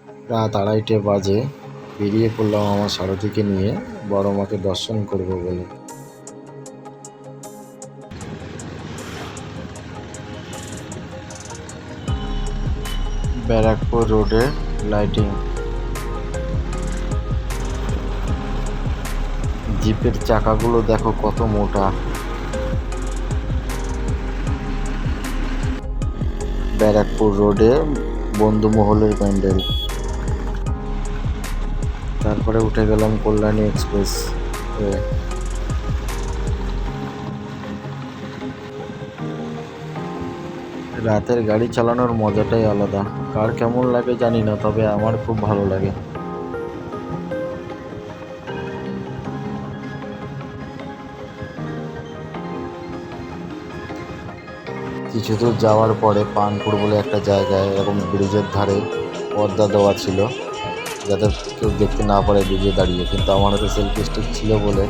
রাত 2:30টে বাজে বেরিয়ে পড়লাম আমার সারথীকে নিয়ে বড় মাকে দর্শন করব বলে। ব্যারাকপুর রোডে লাইটিং, জিপের চাকাগুলো দেখো কত মোটা। ব্যারাকপুর রোডে বন্ধুমহলের প্যান্ডেল। তারপরে উঠে গেলাম কল্যাণী এক্সপ্রেস। রাতের গাড়ি চালানোর মজাটাই আলাদা। কার কেমন লাগে জানি না, তবে আমার খুব ভালো লাগে। কিছু দূর যাওয়ার পরে পানপুর বলে একটা জায়গায় এরকম ব্রিজের ধারে পর্দা দেওয়া ছিল, যাতে কেউ দেখতে না পারে ব্রিজে দাঁড়িয়ে, কিন্তু আমার হাতে সেলফি স্টিক ছিল বলে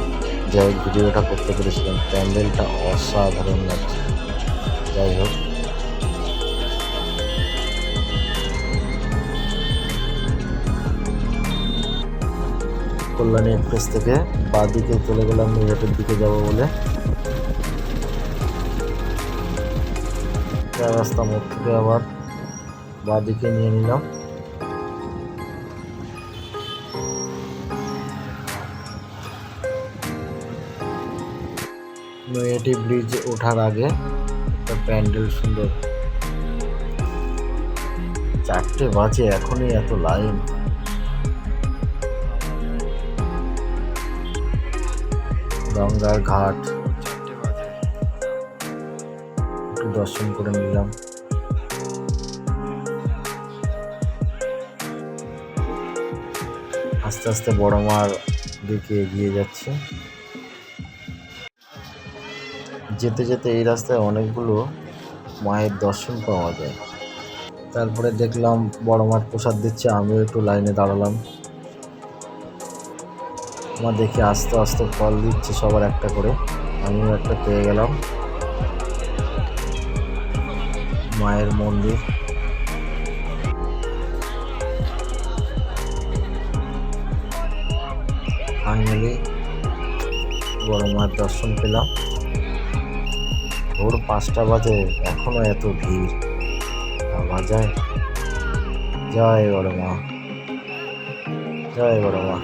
যাই হোক ভিডিওটা করতে পেরেছিলাম। প্যান্ডেলটা অসাধারণ লাগছে। যাই হোক, কল্যাণী এক্সপ্রেস থেকে বাঁদিকে চলে গেলাম নৈহাটির দিকে যাব বলে। রাস্তা মোড় থেকে আবার বাঁদিকে নিয়ে নিলাম। নৈহাটি ব্রিজ ওঠার আগে একটা প্যান্ডেল সুন্দর। 4টে বাজে, এখনই এত লাইন। গঙ্গার ঘাট একটু দর্শন করে নিলাম। আস্তে আস্তে বড় মার দিকে এগিয়ে যাচ্ছে। যেতে যেতে এই রাস্তায় অনেকগুলো মায়ের দর্শন পাওয়া যায়। তারপরে দেখলাম বড় মার প্রসাদ দিচ্ছে, আমিও একটু লাইনে দাঁড়ালাম। মা দেখে আস্তে আস্তে ফল দিচ্ছে সবার একটা করে, আমিও একটা পেয়ে গেলাম। মায়ের মন্দির, ফাইনালি বড় মায়ের দর্শন পেলাম। ভোর 5টা বাজে, এখনো এত ভিড়। ভাবা যায়। জয় বড় মা, জয় বড় মা।